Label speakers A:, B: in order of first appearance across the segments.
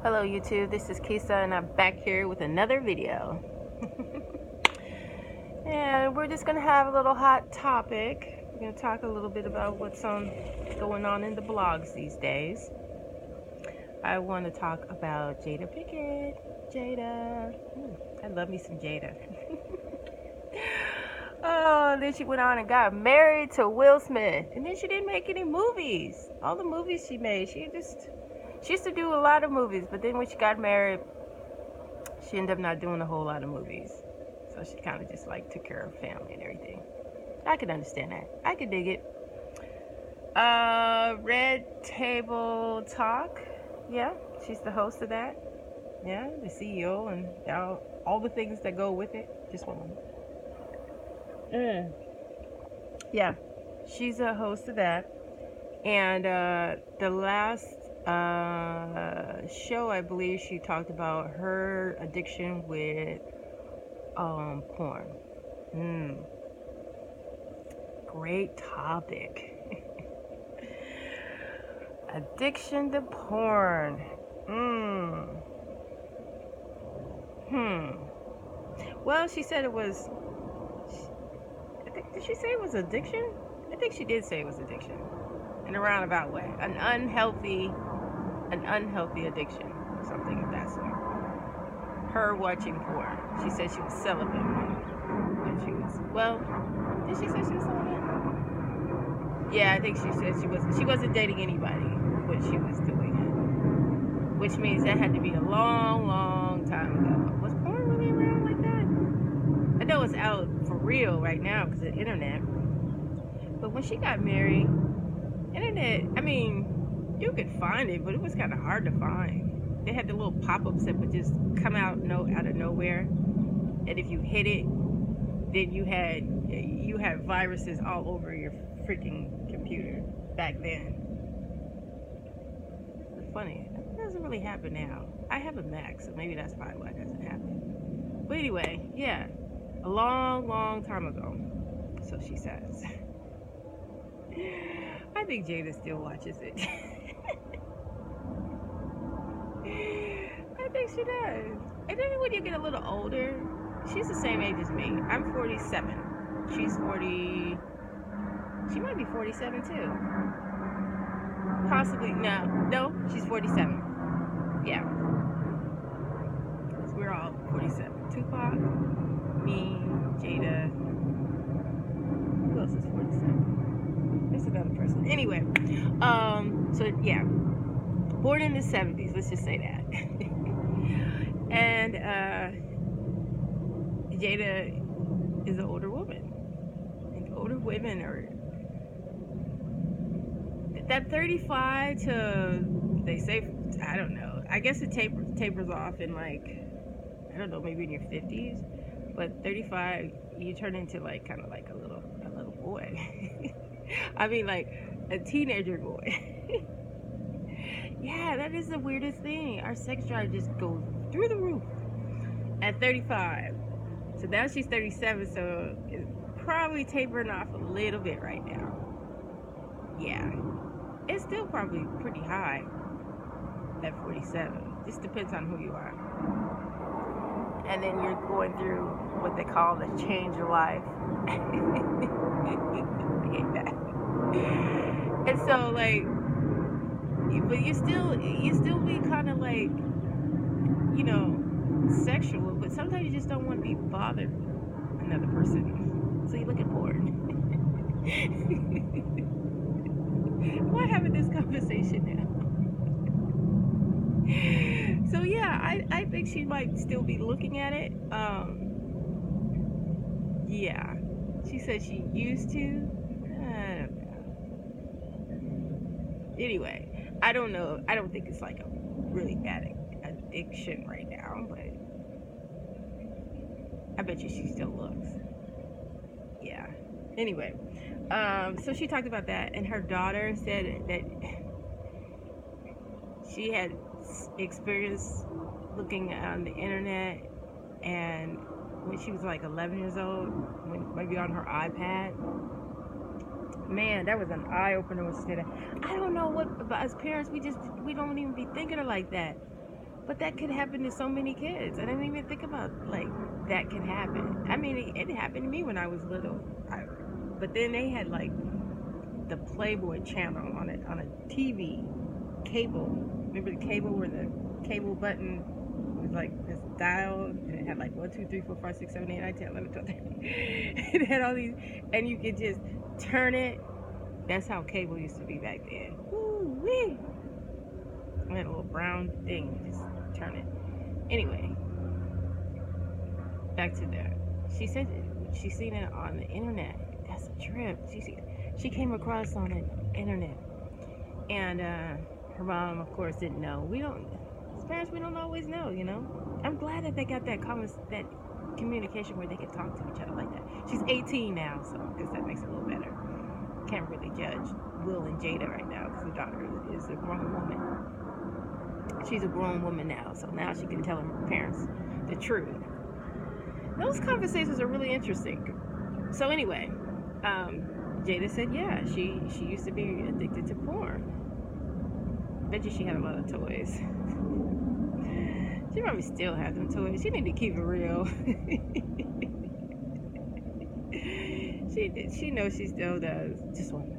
A: Hello YouTube, this is Kisa and I'm back here with another video. And we're just going to have a little hot topic. We're going to talk a little bit about what's going on in the blogs these days. I want to talk about Jada Pickett. Jada. I love me some Jada. Oh, then she went on and got married to Will Smith. And then she didn't make any movies. All the movies she made, she used to do a lot of movies, but then when she got married, she ended up not doing a whole lot of movies. So she kind of just like took care of family and everything. I could understand that. I could dig it. Red Table Talk. Yeah, she's the host of that. Yeah, the CEO and all the things that go with it. Just one moment. Yeah, she's a host of that. And the last show, I believe she talked about her addiction with porn. Great topic. Addiction to porn. Well, she said it was. Did she say it was addiction? I think she did say it was addiction. In a roundabout way. An unhealthy addiction. Something of that sort. Her watching porn. She said she was celibate when she was. Well, did she say she was celibate? Yeah, I think she said she wasn't dating anybody when she was doing it. Which means that had to be a long, long time ago. Was porn really around like that? I know it's out for real right now because of the internet. But when she got married, internet, I mean, you could find it, but it was kind of hard to find. They had the little pop-ups that would just come out of nowhere, and if you hit it, then you had viruses all over your freaking computer back then. It's funny. It doesn't really happen now. I have a Mac, so maybe that's probably why it doesn't happen. But anyway, yeah, a long, long time ago, so she says. I think Jada still watches it. I think she does. And then when you get a little older, she's the same age as me. I'm 47. She's 40. She might be 47 too. Possibly. No, she's 47. Yeah. Because we're all 47. Tupac, me, Jada. Who else is 47? There's another person. Anyway, so yeah, born in the 70s, let's just say that. And Jada is an older woman. And older women are that 35 to, they say, I don't know. I guess it tapers off in like, I don't know, maybe in your 50s. But 35, you turn into like kind of like a little boy. I mean, like a teenager boy. Yeah, that is the weirdest thing. Our sex drive just goes through the roof at 35. So now she's 37, so it's probably tapering off a little bit right now. Yeah, it's still probably pretty high at 47. Just depends on who you are. And then you're going through what they call the change of life. Yeah. And so like, but you still be kind of like, you know, sexual, but sometimes you just don't want to be bothered with another person. So you look at porn. Why having this conversation now? So yeah, I think she might still be looking at it. Yeah, she said she used to. I don't know. Anyway, I don't know. I don't think it's like a really bad addiction right now, but I bet you she still looks. Yeah. Anyway, so she talked about that, and her daughter said that she had experience looking on the internet, and when she was like 11 years old, maybe on her iPad, man, that was an eye-opener when she said that. I don't know what, but as parents, we don't even be thinking of like that. But that could happen to so many kids. I didn't even think about like that could happen. I mean, it happened to me when I was little. But then they had like the Playboy channel on a TV cable. Remember the cable where the cable button was like this dial, and it had like 1, 2, 3, 4, 5, 6, 7, 8, 9, 10, 11, 12, 13. It had all these, and you could just turn it. That's how cable used to be back then. Woo wee! I had a little brown thing, just turn it. Anyway, back to that. She said she seen it on the internet. That's a trip. She came across on the internet, and her mom, of course, didn't know. As parents, we don't always know, you know. I'm glad that they got that communication where they can talk to each other like that. She's 18 now, so I guess that makes it a little better. Can't really judge Will and Jada right now because the daughter is a grown woman. She's a grown woman now, so now she can tell her parents the truth. Those conversations are really interesting. So anyway, Jada said, yeah, she used to be addicted to porn. Bet you she had a lot of toys. She probably still has them toys. She need to keep it real. She knows she still does. Just one.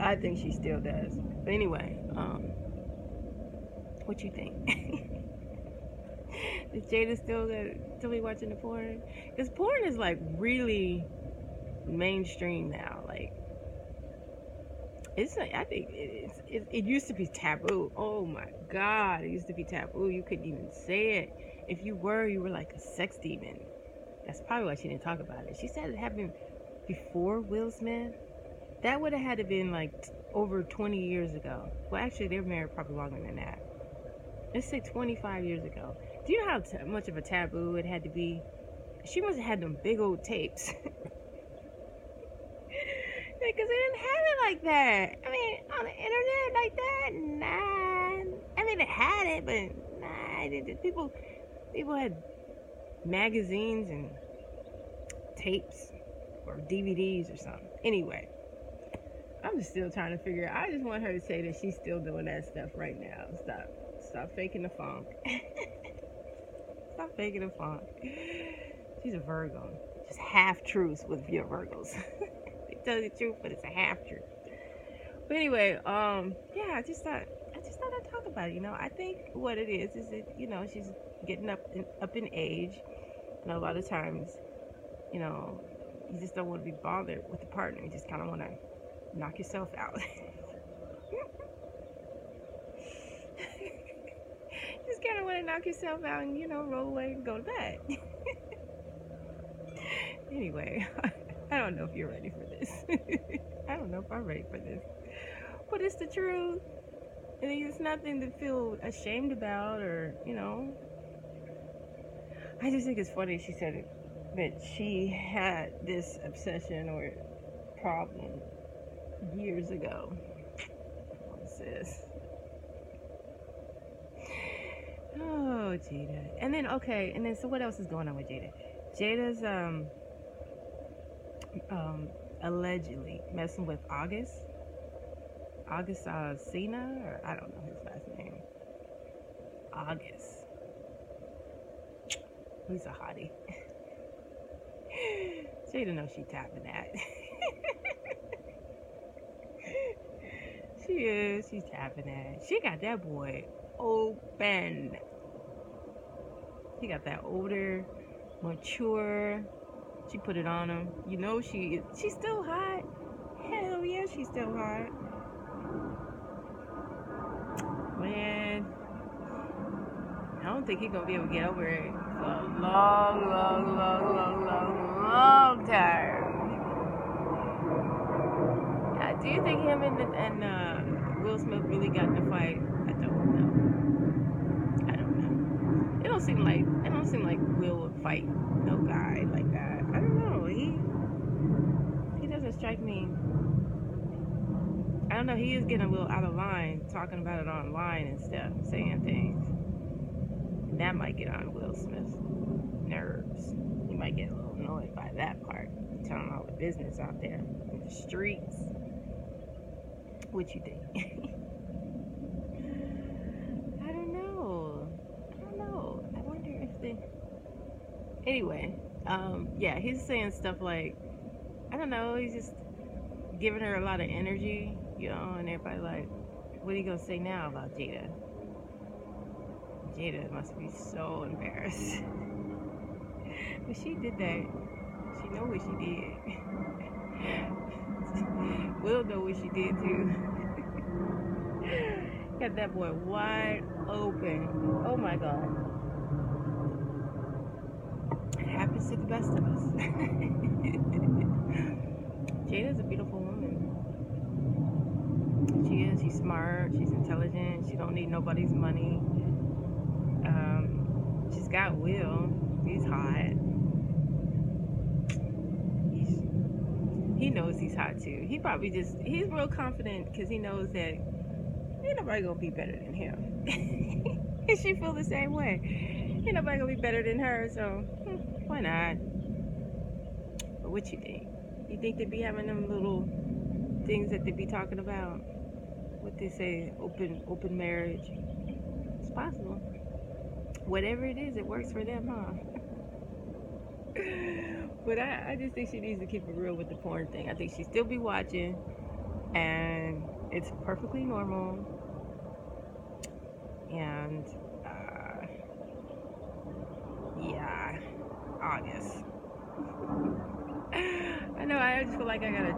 A: I think she still does. But anyway, what you think? Is Jada still be watching the porn? Because porn is like really mainstream now. Like, I think it used to be taboo. Oh my God, it used to be taboo. You couldn't even say it. If you were like a sex demon. That's probably why she didn't talk about it. She said it happened before Will Smith. That would have had to been like over 20 years ago. Well, actually, they were married probably longer than that. Let's say 25 years ago. Do you know how much of a taboo it had to be? She must have had them big old tapes. Because they didn't have it like that. I mean, on the internet like that, nah. I mean, they had it, but nah. People had magazines and tapes or DVDs or something. Anyway, I'm just still trying to figure out. I just want her to say that she's still doing that stuff right now. Stop faking the funk. Stop faking the funk. She's a Virgo. Just half truths with your Virgos. They tell you the truth, but it's a half truth. But anyway, yeah, I just thought I'd talk about it. You know, I think what it is that, you know, she's getting up in age, and a lot of times, you know, you just don't want to be bothered with the partner. You just kind of want to knock yourself out. Just kind of want to knock yourself out and, you know, roll away and go to bed. Anyway, I don't know if you're ready for this. I don't know if I'm ready for this. But it's the truth. And it's nothing to feel ashamed about, or, you know. I just think it's funny she said that she had this obsession or problem years ago. What's this? Oh, Jada. And then so what else is going on with Jada? Jada's allegedly messing with August Sina, or I don't know his last name. August. He's a hottie. Jada knows she tapping that. She's tapping that. She got that boy open. She got that older, mature. She put it on him. You know she's still hot. Hell yeah, she's still hot. Man, I don't think he's gonna be able to get over it for a long time. Do you think him and Will Smith really got in a fight? I don't know. It don't seem like Will would fight no guy like that. I don't know. He doesn't strike me. I don't know. He is getting a little out of line, talking about it online and stuff, saying things. And that might get on Will Smith's nerves. He might get a little annoyed by that part. Telling all the business out there in the streets. What you think? Anyway, yeah, he's saying stuff like, I don't know, he's just giving her a lot of energy, you know, and everybody like, what are you gonna say now about Jada? Jada must be so embarrassed. But she did that. She know what she did. Will know what she did too. Got that boy wide open. Oh my God. It happens to the best of us. Jada's a beautiful woman. She is. She's smart. She's intelligent. She don't need nobody's money. She's got Will. He's hot. He knows he's hot too. He's real confident because he knows that ain't nobody gonna be better than him. And she feel the same way. Ain't nobody gonna be better than her, so why not? But what you think? You think they be having them little things that they be talking about? What they say, open marriage? It's possible. Whatever it is, it works for them, huh? But I just think she needs to keep it real with the porn thing. I think she still be watching, and it's perfectly normal. And yeah, August. I know. I just feel like I gotta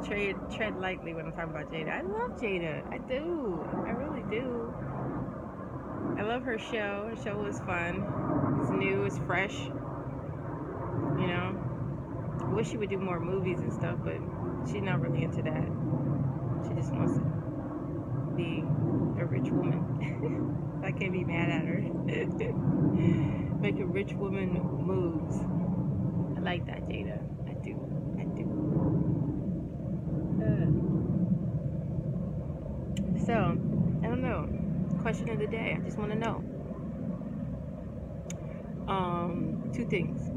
A: tread lightly when I'm talking about Jada. I love Jada. I do. I really do. I love her show. Her show was fun. It's new. It's fresh. You know. I wish she would do more movies and stuff, but she's not really into that. She just wants to be a rich woman. I can't be mad at her. Making rich woman moves. I like that, Jada. I do. So, I don't know. Question of the day. I just want to know. Two things.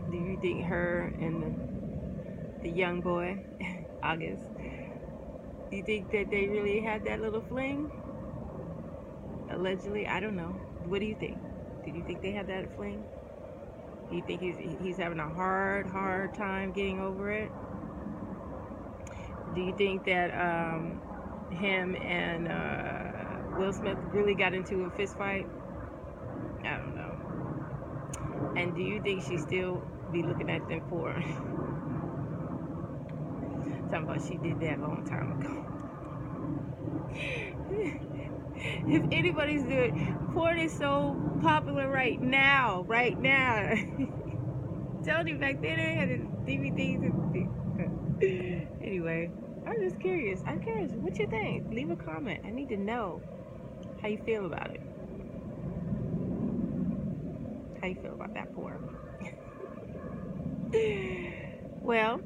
A: Do you think her and the young boy, August, do you think that they really had that little fling? Allegedly, I don't know. What do you think? Do you think they had that fling? Do you think he's having a hard time getting over it? Do you think that him and Will Smith really got into a fist fight? I don't know. And do you think she still be looking at them porn? Talking about she did that a long time ago. If anybody's doing porn is so popular right now. Tell me back then they had DVDs and anyway, I'm just curious. I'm curious. What you think? Leave a comment. I need to know how you feel about it. How you feel about that porn? Well,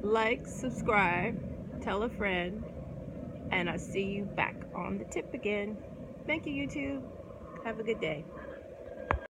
A: like, subscribe, tell a friend, and I'll see you back on the tip again. Thank you, YouTube. Have a good day.